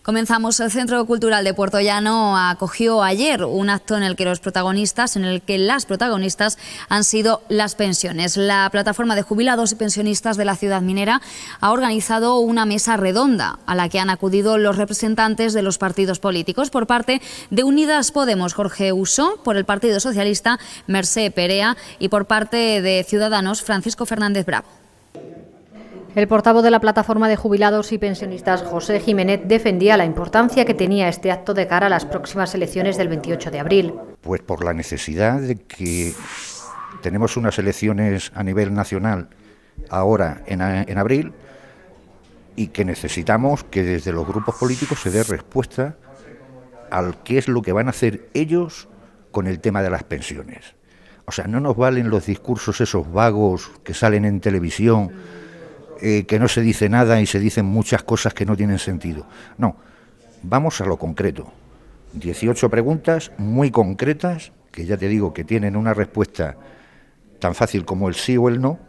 Comenzamos. El Centro Cultural de Puertollano acogió ayer un acto en el que las protagonistas han sido las pensiones. La plataforma de jubilados y pensionistas de la ciudad minera ha organizado una mesa redonda a la que han acudido los representantes de los partidos políticos. Por parte de Unidas Podemos, Jorge Usó; por el Partido Socialista, Mercè Perea; y por parte de Ciudadanos, Francisco Fernández Bravo. El portavoz de la plataforma de jubilados y pensionistas, José Jiménez, defendía la importancia que tenía este acto de cara a las próximas elecciones del 28 de abril. Pues por la necesidad de que tenemos unas elecciones a nivel nacional ahora en abril, y que necesitamos que desde los grupos políticos se dé respuesta al qué es lo que van a hacer ellos con el tema de las pensiones. O sea, no nos valen los discursos esos vagos que salen en televisión, que no se dice nada y se dicen muchas cosas que no tienen sentido. No, vamos a lo concreto. 18 preguntas muy concretas, que ya te digo que tienen una respuesta tan fácil como el sí o el no,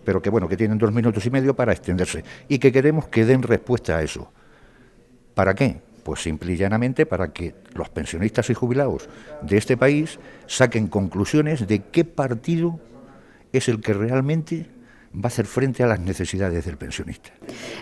pero que bueno, que tienen 2 minutos y medio para extenderse, y que queremos que den respuesta a eso. ¿Para qué? Pues simple y llanamente para que los pensionistas y jubilados de este país saquen conclusiones de qué partido es el que realmente va a hacer frente a las necesidades del pensionista.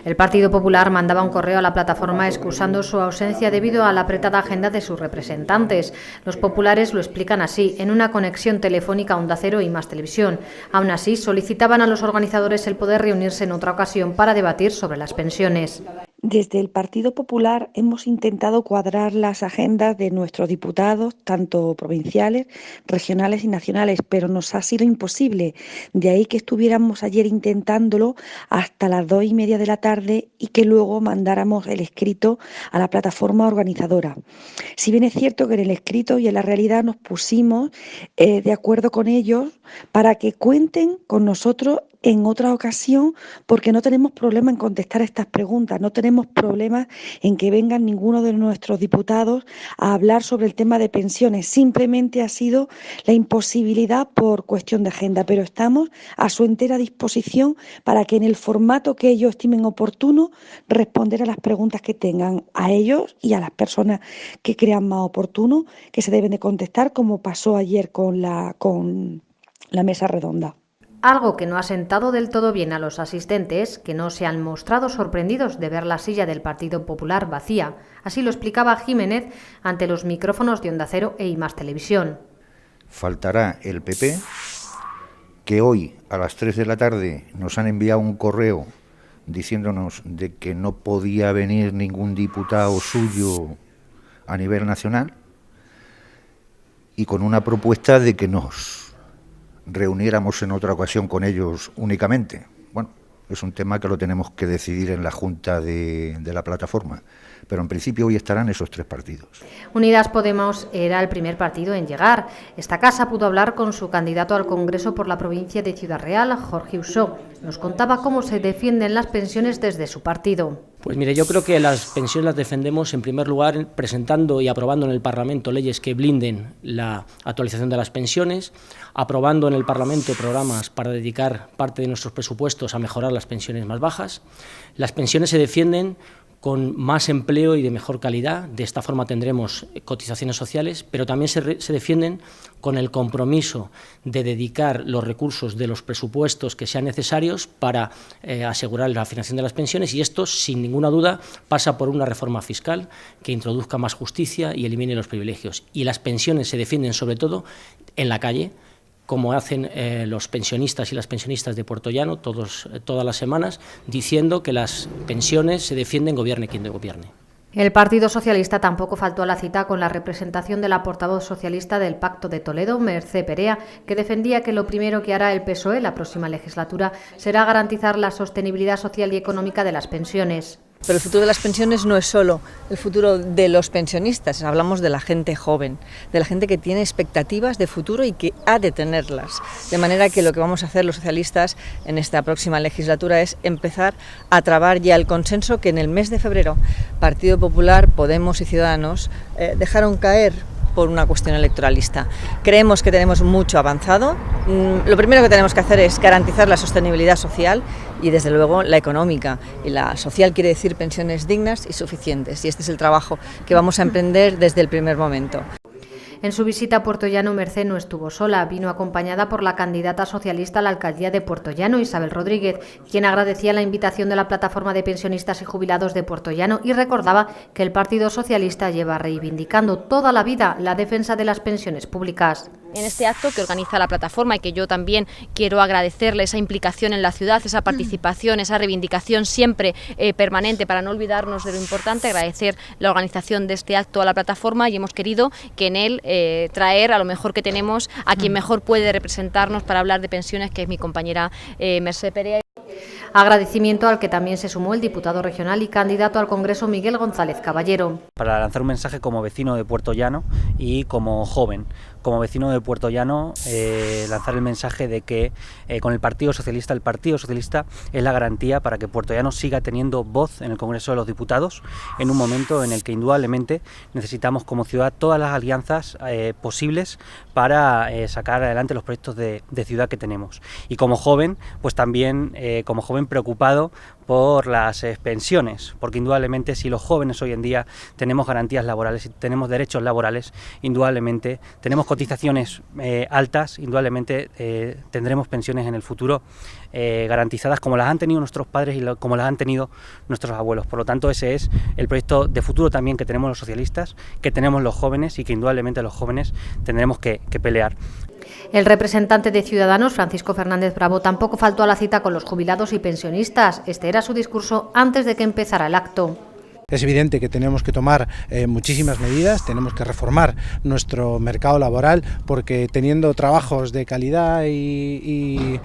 El Partido Popular mandaba un correo a la plataforma excusando su ausencia debido a la apretada agenda de sus representantes. Los populares lo explican así, en una conexión telefónica a Onda Cero y Más Televisión. Aún así, solicitaban a los organizadores el poder reunirse en otra ocasión para debatir sobre las pensiones. Desde el Partido Popular hemos intentado cuadrar las agendas de nuestros diputados, tanto provinciales, regionales y nacionales, pero nos ha sido imposible. De ahí que estuviéramos ayer intentándolo hasta las 2:30 de la tarde y que luego mandáramos el escrito a la plataforma organizadora. Si bien es cierto que en el escrito y en la realidad nos pusimos de acuerdo con ellos para que cuenten con nosotros en otra ocasión, porque no tenemos problema en contestar estas preguntas, no tenemos problema en que vengan ninguno de nuestros diputados a hablar sobre el tema de pensiones. Simplemente ha sido la imposibilidad por cuestión de agenda, pero estamos a su entera disposición para que en el formato que ellos estimen oportuno responder a las preguntas que tengan a ellos y a las personas que crean más oportuno que se deben de contestar, como pasó ayer con la mesa redonda. Algo que no ha sentado del todo bien a los asistentes, que no se han mostrado sorprendidos de ver la silla del Partido Popular vacía. Así lo explicaba Jiménez ante los micrófonos de Onda Cero e Más Televisión. Faltará el PP, que hoy a las 3 de la tarde nos han enviado un correo diciéndonos de que no podía venir ningún diputado suyo a nivel nacional, y con una propuesta de que nos reuniéramos en otra ocasión con ellos únicamente. Bueno, es un tema que lo tenemos que decidir en la Junta de la plataforma, pero en principio hoy estarán esos 3 partidos. Unidas Podemos era el primer partido en llegar. Esta casa pudo hablar con su candidato al Congreso por la provincia de Ciudad Real, Jorge Usó. Nos contaba cómo se defienden las pensiones desde su partido. Pues mire, yo creo que las pensiones las defendemos en primer lugar presentando y aprobando en el Parlamento leyes que blinden la actualización de las pensiones, aprobando en el Parlamento programas para dedicar parte de nuestros presupuestos a mejorar las pensiones más bajas. Las pensiones se defienden con más empleo y de mejor calidad. De esta forma tendremos cotizaciones sociales, pero también se defienden con el compromiso de dedicar los recursos de los presupuestos que sean necesarios para asegurar la financiación de las pensiones, y esto, sin ninguna duda, pasa por una reforma fiscal que introduzca más justicia y elimine los privilegios. Y las pensiones se defienden sobre todo en la calle, como hacen los pensionistas y las pensionistas de Puertollano todas las semanas, diciendo que las pensiones se defienden gobierne quien gobierne. El Partido Socialista tampoco faltó a la cita con la representación de la portavoz socialista del Pacto de Toledo, Mercè Perea, que defendía que lo primero que hará el PSOE la próxima legislatura será garantizar la sostenibilidad social y económica de las pensiones. Pero el futuro de las pensiones no es solo el futuro de los pensionistas, hablamos de la gente joven, de la gente que tiene expectativas de futuro y que ha de tenerlas. De manera que lo que vamos a hacer los socialistas en esta próxima legislatura es empezar a trabar ya el consenso que en el mes de febrero Partido Popular, Podemos y Ciudadanos dejaron caer por una cuestión electoralista. Creemos que tenemos mucho avanzado. Lo primero que tenemos que hacer es garantizar la sostenibilidad social y, desde luego, la económica. Y la social quiere decir pensiones dignas y suficientes. Y este es el trabajo que vamos a emprender desde el primer momento. En su visita a Puertollano, Mercé no estuvo sola, vino acompañada por la candidata socialista a la alcaldía de Puertollano, Isabel Rodríguez, quien agradecía la invitación de la plataforma de pensionistas y jubilados de Puertollano y recordaba que el Partido Socialista lleva reivindicando toda la vida la defensa de las pensiones públicas. En este acto que organiza la plataforma y que yo también quiero agradecerle esa implicación en la ciudad, esa participación, esa reivindicación siempre permanente para no olvidarnos de lo importante, agradecer la organización de este acto a la plataforma y hemos querido que en él traer a lo mejor que tenemos a quien mejor puede representarnos para hablar de pensiones, que es mi compañera Mercé Perea. Agradecimiento al que también se sumó el diputado regional y candidato al Congreso Miguel González Caballero. Para lanzar un mensaje como vecino de Puertollano y como joven. Como vecino de Puertollano, lanzar el mensaje de que con el Partido Socialista es la garantía para que Puertollano siga teniendo voz en el Congreso de los Diputados, en un momento en el que indudablemente necesitamos como ciudad todas las alianzas posibles para sacar adelante los proyectos de ciudad que tenemos. Y como joven, pues también como joven preocupado por las pensiones, porque indudablemente si los jóvenes hoy en día tenemos garantías laborales y tenemos derechos laborales, indudablemente tenemos cotizaciones altas, indudablemente tendremos pensiones en el futuro garantizadas como las han tenido nuestros padres y como las han tenido nuestros abuelos. Por lo tanto, ese es el proyecto de futuro también que tenemos los socialistas, que tenemos los jóvenes y que indudablemente los jóvenes tendremos que pelear. El representante de Ciudadanos, Francisco Fernández Bravo, tampoco faltó a la cita con los jubilados y pensionistas. Este era su discurso antes de que empezara el acto. Es evidente que tenemos que tomar muchísimas medidas, tenemos que reformar nuestro mercado laboral, porque teniendo trabajos de calidad y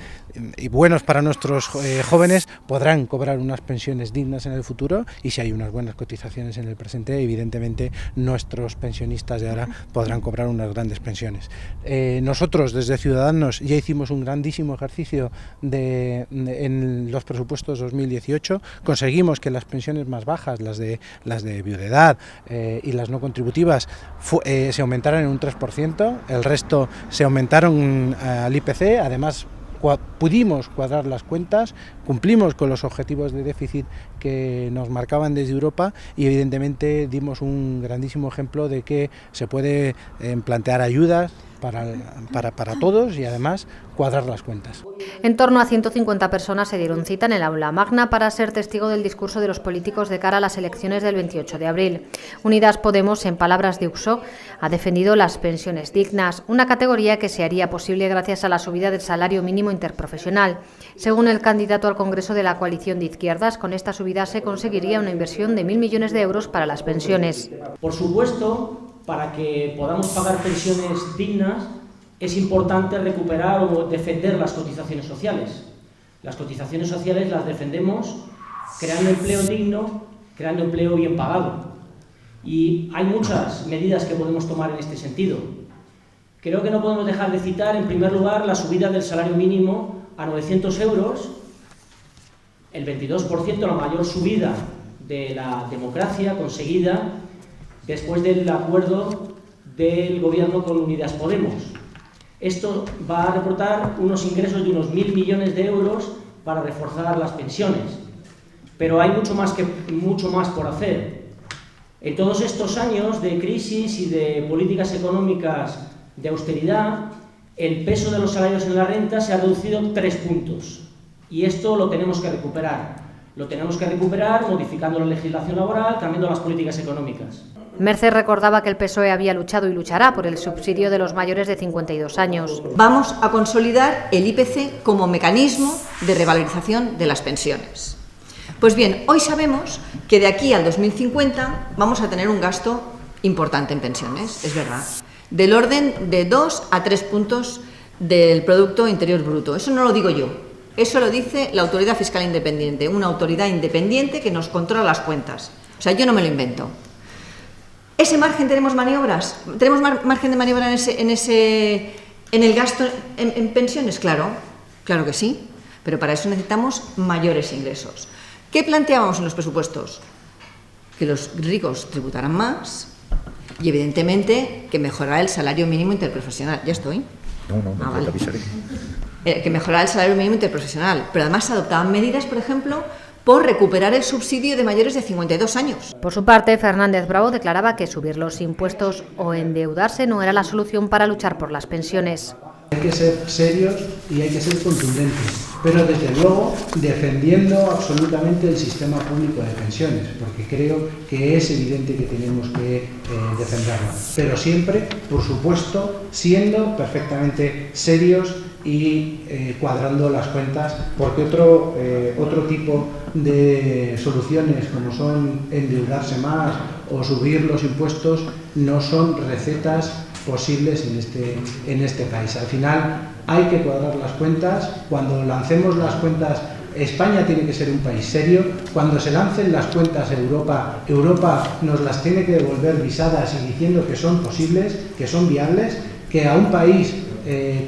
buenos para nuestros jóvenes podrán cobrar unas pensiones dignas en el futuro, y si hay unas buenas cotizaciones en el presente, evidentemente nuestros pensionistas de ahora podrán cobrar unas grandes pensiones. Nosotros desde Ciudadanos ya hicimos un grandísimo ejercicio en los presupuestos 2018, conseguimos que las pensiones más bajas, las de viudedad y las no contributivas, se aumentaran en un 3%, el resto se aumentaron al IPC, además pudimos cuadrar las cuentas, cumplimos con los objetivos de déficit que nos marcaban desde Europa y evidentemente dimos un grandísimo ejemplo de que se puede plantear ayudas para todos y además cuadrar las cuentas. En torno a 150 personas se dieron cita en el aula magna para ser testigo del discurso de los políticos de cara a las elecciones del 28 de abril. Unidas Podemos, en palabras de Uxó, ha defendido las pensiones dignas, una categoría que se haría posible gracias a la subida del salario mínimo interprofesional. Según el candidato al Congreso de la coalición de izquierdas, con esta subida se conseguiría una inversión de 1.000 millones de euros para las pensiones. Por supuesto, para que podamos pagar pensiones dignas, es importante recuperar o defender las cotizaciones sociales. Las cotizaciones sociales las defendemos creando empleo digno, creando empleo bien pagado. Y hay muchas medidas que podemos tomar en este sentido. Creo que no podemos dejar de citar, en primer lugar, la subida del salario mínimo a 900 euros, el 22%, la mayor subida de la democracia conseguida después del acuerdo del gobierno con Unidas Podemos. Esto va a reportar unos ingresos de unos 1.000 millones de euros para reforzar las pensiones. Pero hay mucho más por hacer. En todos estos años de crisis y de políticas económicas de austeridad, el peso de los salarios en la renta se ha reducido 3 puntos. Y esto lo tenemos que recuperar. Lo tenemos que recuperar modificando la legislación laboral, cambiando las políticas económicas. Mercé recordaba que el PSOE había luchado y luchará por el subsidio de los mayores de 52 años. Vamos a consolidar el IPC como mecanismo de revalorización de las pensiones. Pues bien, hoy sabemos que de aquí al 2050 vamos a tener un gasto importante en pensiones, es verdad, del orden de 2 a 3 puntos del Producto Interior Bruto. Eso no lo digo yo, eso lo dice la Autoridad Fiscal Independiente, una autoridad independiente que nos controla las cuentas. O sea, yo no me lo invento. ¿Ese margen tenemos maniobras? ¿Tenemos margen de maniobra en el gasto en pensiones? Claro que sí, pero para eso necesitamos mayores ingresos. ¿Qué planteábamos en los presupuestos? Que los ricos tributaran más Y evidentemente que mejorar el salario mínimo interprofesional. ¿Ya estoy? No, vale. te avisaré. Que mejorar el salario mínimo interprofesional. Pero además se adoptaban medidas, por ejemplo, por recuperar el subsidio de mayores de 52 años. Por su parte, Fernández Bravo declaraba que subir los impuestos o endeudarse no era la solución para luchar por las pensiones. Hay que ser serios y hay que ser contundentes, pero desde luego defendiendo absolutamente el sistema público de pensiones, porque creo que es evidente que tenemos que defenderlo, pero siempre, por supuesto, siendo perfectamente serios y cuadrando las cuentas, porque otro tipo de soluciones como son endeudarse más o subir los impuestos no son recetas posibles en este país. Al final hay que cuadrar las cuentas. Cuando lancemos las cuentas, España tiene que ser un país serio. Cuando se lancen las cuentas a Europa nos las tiene que devolver visadas y diciendo que son posibles, que son viables, que a un país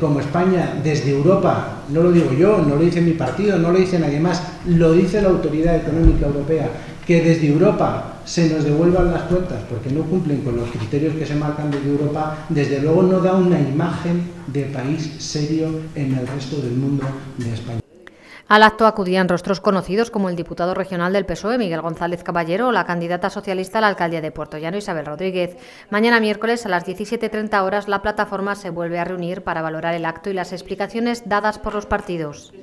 como España, desde Europa, no lo digo yo, no lo dice mi partido, no lo dice nadie más, lo dice la Autoridad Económica Europea, que desde Europa se nos devuelvan las cuentas porque no cumplen con los criterios que se marcan desde Europa, desde luego no da una imagen de país serio en el resto del mundo de España. Al acto acudían rostros conocidos como el diputado regional del PSOE, Miguel González Caballero, o la candidata socialista a la alcaldía de Puertollano, Isabel Rodríguez. Mañana miércoles a las 17:30 horas la plataforma se vuelve a reunir para valorar el acto y las explicaciones dadas por los partidos.